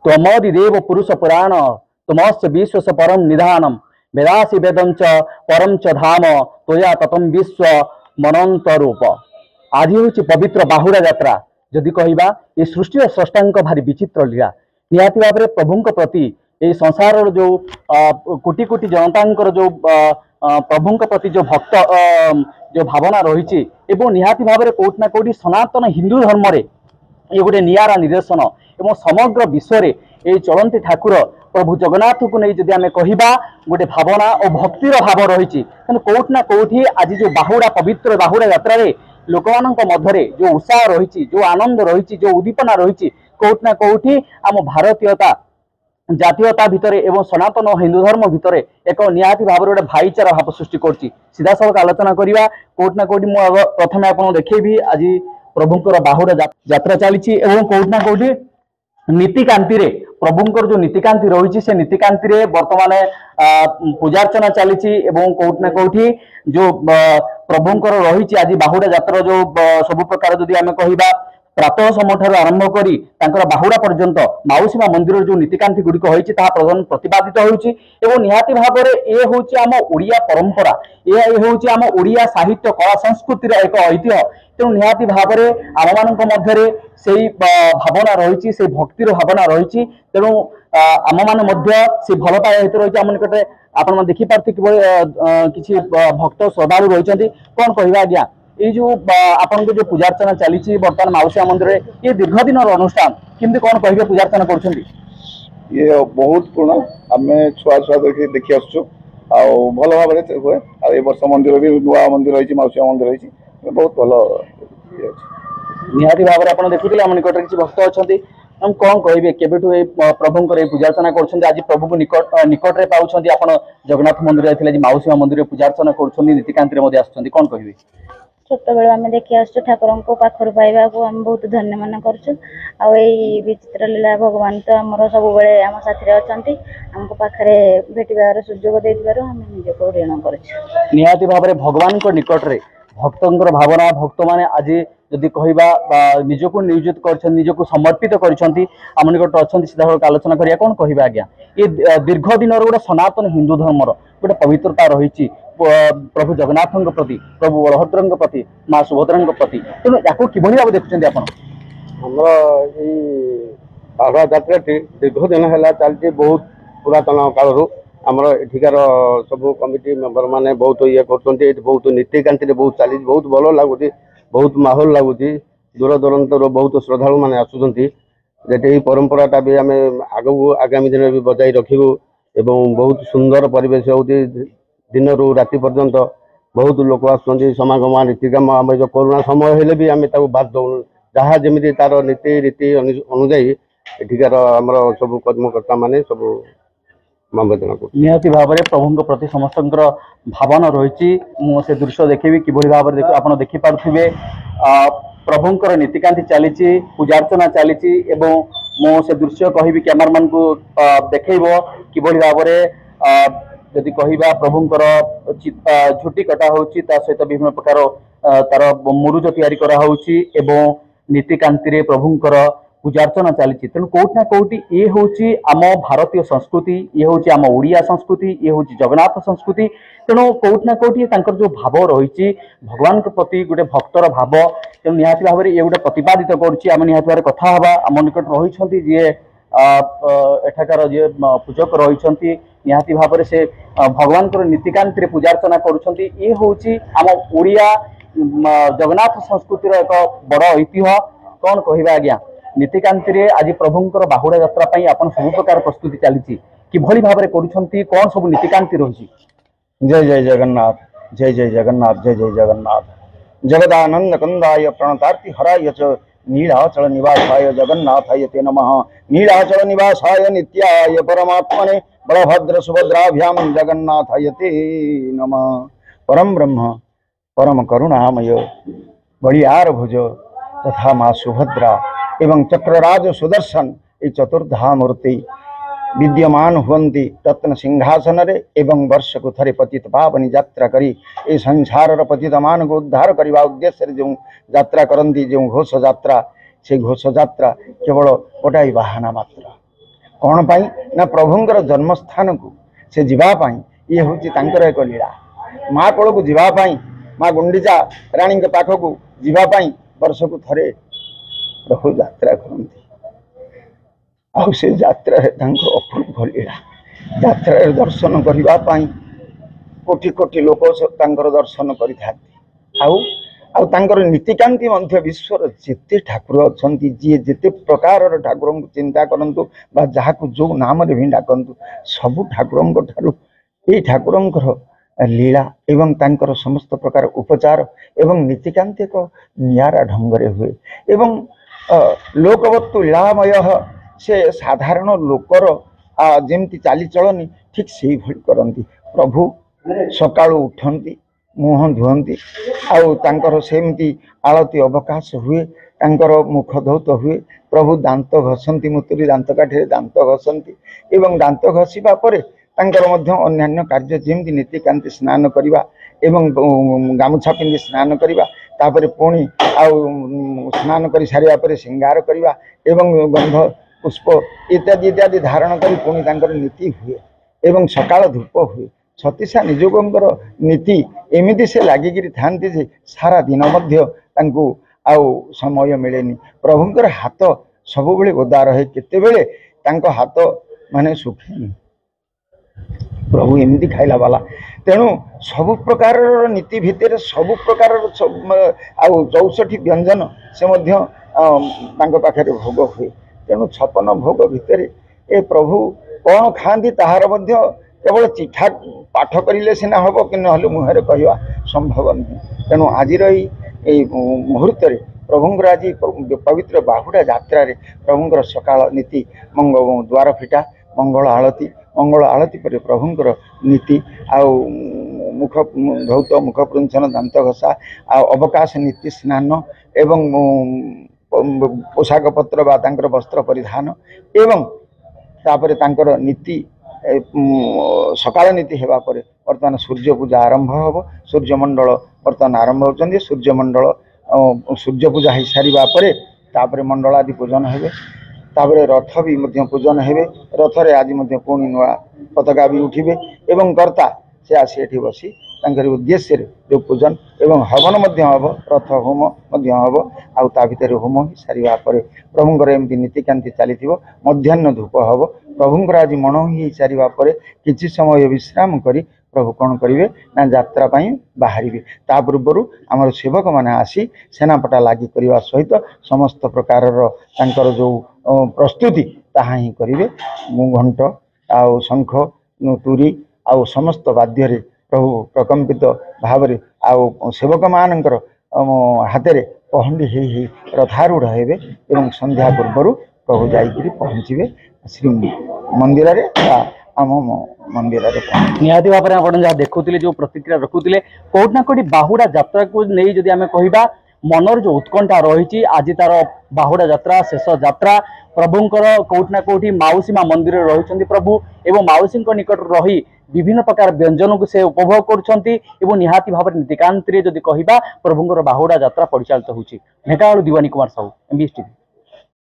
त्वमदिदेव पुरुष पुराण तुमस्य विश्व परम निधानम वेदासी वेदं च परम च धाम तोया ततम विश्व मनंत रूप। आज हूँ पवित्र बाहुड़ा यात्रा। जदि कहवा ये सृष्टि स्रष्टांक भारी विचित्र लीला निहाती भाव में प्रभु प्रति ये संसार जो कोटि कोटि जनता जो प्रभु प्रति जो भक्त जो भावना रही निहाती भाव में कोटि ना कोटि सनातन हिंदू धर्म रे ये गोटे नियारा निदर्शन एवं समग्र विश्व रे ये चलती ठाकुर प्रभु जगन्नाथ को नहीं जदि आम कह गोटे भावना और भक्तिर भाव रही कोटि ना कोटि आज जो बाहुड़ा पवित्र बाहुड़ा यात्रा रे लोक मध्य जो उत्साह रही जो आनंद रही जो उद्दीपना रही कोटि ना कोटि आम भारतीयता जातीयता भितर एवं सनातन हिंदू धर्म भितर एक निहाती भाव गोटे भाईचारा भाव सृष्टि कर सीधा सड़क आलोचना करवा कोटि ना कोटि प्रथम आपको देखी आज प्रभुंकर बाहुड़ा यात्रा चली कोटि ना कोटि नीतिकांति रे प्रभुंकर जो नीतिकांति रही से नीतिकांति रे वर्तमान पूजार्चना चली कोटि ना कोटि जो प्रभुंकर रही आज बाहुड़ा यात्रा जो सब प्रकार जदि आम कहवा प्रातः समय ठार आरंभ करी बाहुड़ा पर्यंत माउसीमा मंदिर जो नीतिकांति गुड़िक होती प्रतिपादित होती निहाती भाव में ये हूँ आम ओडिया परंपरा ये हूँ आम ओडिया साहित्य कला संस्कृतिर एक ऐतिह्य तेणु निहाती भाव में आम मान से भावना रही से भक्तिर भावना रही तेणु आम मैंने से भल पाया हेतु रही आम निकटे आप देखिपारे किसी भक्त श्रद्धालु रही कौन कह आज्ञा ये जो आपन जो पूजार्चना चली बर्तमान माउसिया मंदिर ये दीर्घ दिन अनुष्ठान किमती कौन कहे पूजार्चना कर ये बहुत पुराना आम छुआ छुआ देखी आसु भल भाव हुए आ वर्ष मंदिर भी नुआ मंदिर रही माउसिया मंदिर रही बहुत भल निहाती भाव में देखुले आम निकट किसी भक्त अच्छा हम कौन कहे केबेठू प्रभुंर पूजार्चना कर आज प्रभु को निकट में पाँच आप जगन्नाथ मंदिर जाते माउसिया मंदिर पूजार्चना कर नीतिकांति आसुँच कौन कहे छोट बेलू आम देखी आसु ठाकुर पाखर पाइबा आम बहुत धन्य मन कर विचित्र लीला भगवान तो आमर सब आम साथी अच्छा आमको पाखे भेटार सुजोग देवर आम निजक ऋण कर निहाती भाव में भगवान निकट में भक्तर भावना भक्त मैंने आज जदि कहवा निजक नियोजित कर निजक समर्पित करम निकट अच्छा सीधा आलोचना करिया कौन कह आज्ञा ये दीर्घ दिन गोटे सनातन हिंदू धर्मर गोटे पवित्रता रही प्रभु जगन्नाथ प्रति प्रभु बलभद्र प्रति माँ सुभद्रा प्रति तेणु या कि भाव देखुं आप बाहुड़ा यात्रा दीर्घ दिन है चलती बहुत पुरातन कालू आमर एठिकार सब कमिटी मेम्बर मैंने बहुत ये कर बहुत नीतिकांति बहुत चली बहुत भल लगुच बहुत माहौल लगुच दूर दूरांत बहुत श्रद्धालु मैंने आसुँच ये परंपराटा भी आम आगू आगामी दिन भी बजाई रखू एवं बहुत सुंदर परिवेश हो दिन रू राति पर्यंत बहुत लोक आसुँच समागम नीतिकाम आम जो कोरोना समय हेले भी आम बाद दौन जहाँ जमी तार नीति रीति अनुजाई एठिकार आमर सब कर्मकर्ता माने सब निहाती भाव में प्रभु प्रति समस्त भावना रही से दृश्य देखी कि भाव में आप देखिपे प्रभुंर नीतिकांति चली पूजार्चना चली से दृश्य कहि कैमरामैन को देखब कि भाव में जदि कहवा प्रभुंर झुटी कटा हो सहित विभिन्न प्रकार तार मुरुज या नीतिकांति प्रभुंर पूजार्चना चली तेणु कोटि ना कोटि ये हूँ आम भारतीय संस्कृति ये हूँ आम ओडिया संस्कृति ये हूँ जगन्नाथ संस्कृति तेणु कोटि ना कोटि जो भाव रही भगवान के प्रति गोटे भक्तर भाव तेणु निहाती भाव में ये गोटे प्रतिपादित करें निहाती भाव कथा हाँ आम निकट रही जी एठाकार जी पूजक रही निहाती भाव में से भगवान नीतिकांति पूजार्चना करुँच ये हूँ आम ओडिया जगन्नाथ संस्कृतिर एक बड़ ऐतिह्य कौन कह आज्ञा नीतिकांति आज प्रभुंर बाहुड़ा यात्रा आपन सब प्रकार प्रस्तुति चली कि भाव में कौन सब नीतिकांति रही जय जय जगन्नाथ जय जय जगन्नाथ जय जय जगन्नाथ जगदानंद कंदाय प्रणतार्ति हराय च नीलाचल निवासाय जगन्नाथाय ते नमः नीलाचल निवासाय नित्याय परमात्मने बलभद्र सुभद्राभ्याम जगन्नाथाय ते नमः परम ब्रह्म परम करुणामय बड़ियार भुज तथा माँ सुभद्रा एवं चक्रराज सुदर्शन ये चतुर्धा मूर्ति विद्यमान हुंती रत्न सिंहासन रे एवं वर्ष को थरे पतित पावनी यात्रा करी ए संसार पतित मान को उद्धार करने उद्देश्य जो यात्रा करती जो घोष यात्रा से घोष यात्रा केवल गोटाई बाहाना मात्र कौन पाई ना प्रभुंकर जन्मस्थान को से जीवाई ये हूँ एक लीला माँ कोल को जीवाई माँ गुंडीचा राणी के पाख को जीवाई वर्ष को थरे प्रभु यात्रा करती आउ से यात्रा अपूर्व लीला यात्रा दर्शन करने कोटि कोटि लोक दर्शन कर नीतिकांति मध्य विश्वर जेते ठाकुर अच्छा जी जेते प्रकार ठाकुर को चिंता करंतु बा जहाँ को जो नाम भी डाकतु सबू ठाकुर ये ठाकुर लीला एवं तांकर समस्त प्रकार उपचार एवं नीतिकांति एक नियारा ढंगरे हुए एवं लोकवत्तु लीलामय से साधारण लोकर जमती चालीचलनी ठीक से भली करती प्रभु सकाळु उठती मुह धुअती आउर सेमती आलती अवकाश हुए तांकर मुख धौत हुए प्रभु दांत घसंती मुतुरी दांत काठी दांत घसंती एवं दांत घसीबा परे तांकर मध्य अन्यान्य कार्य जेमती नीतिकांति स्नान करिबा एवं गामुछा पिंधि स्नान करिबा तापरे पुणी स्नान कर सारिया परे श्रृंगार करिबा एवं गंध पुष्प इत्यादि इत्यादि धारण करी पुणी तांकर नीति हुए एवं सकाळ धूप हुए छत्तीसा निजोगंकर नीति एमिति से लागिकी थांती जे सारा दिन मध्य तांकु आउ समय मिलेनी प्रभुंकर हाथ सब बेले ओदा रहे केतेबेले तांको हाथ माने सुखेनी प्रभु एमती खाइला वाला तेणु सबु प्रकार नीति भितर सबु प्रकार 64 व्यंजन से मध्य तांको पाखरे भोग हुए तेणु 56 भोग भितर ए प्रभु कौन खाती ताहार मध्य केवल चिठा पाठ करें सीना हम कि ना मुहर कहवा संभव नुहे तेणु आज मुहूर्त प्रभुंर आज पवित्र बाहुड़ा यात्रा प्रभुंर सकाळ नीति द्वार फिटा मंगल आलती पर प्रभुंर नीति मुख धौत मुख प्रुंछन दांत घसा अवकाश नीति स्नान एवं पोशाक पत्र बा तांकर वस्त्र परिधान एवं तापर तांकर नीति सकाळ नीति हेबा परे वर्तमान सूर्य पूजा आरंभ होब सूर्यमंडल वर्तमान आरंभ होचंदी सूर्यमंडल सूर्य पूजा हो सारिबा परे तापर मंडल आदि पूजन हेबे तापर रथ भी मध्य पूजन हेबे रथरे आज मध्य पुणी नुआ पताका भी उठिबे एवं कर्ता से आसी एठी बसी तांकर उद्देश्य जो पूजन एवं हवन मध्य हब रथ होम मध्य हब आउ ता भितर होम हो सारिबा परे प्रभुंकर एमती नीतिकांति चलीथिबो मध्याह्न धूप हब प्रभुंकर आज मन हो सारिबा परे किछि समय विश्राम करी प्रभु कौन करेंगे ना यात्रा बाहर ता पूर्वर आमर सेवक मैंने आसी सेनापटा लगी करने सहित समस्त प्रकार जो प्रस्तुति ताहा ही करेंगे घंट आउ शंख तुरी आउ समस्त बाध्य प्रभु प्रकंपित भाव आउ सेवक मानकर हाथ में पहंडी ही रथारूढ़ हेबे एवं संध्या पूर्वर प्रभु जाइए पहुँचे श्री मंदिर रे आम मंदिर निहाती भाव में आप जहाँ देखुले जो प्रतिक्रिया रखुले कौटना कौटी बाहुड़ा यात्रा को नहीं जदि आम कह मनर जो उत्कंठा रही आज तार बाहुड़ा यात्रा शेष यात्रा प्रभुंकर कौटना कौटी माउसी माँ मंदिर रही प्रभु एवं माउसी निकट रही विभिन्न प्रकार व्यंजन को से उपभोग कर निहाती भाव नीतिकांति जदि कह प्रभुंकर बाहुड़ा यात्रा परिचालित होची। ढेंकानाळु दिवानी कुमार साहू, MBS TV।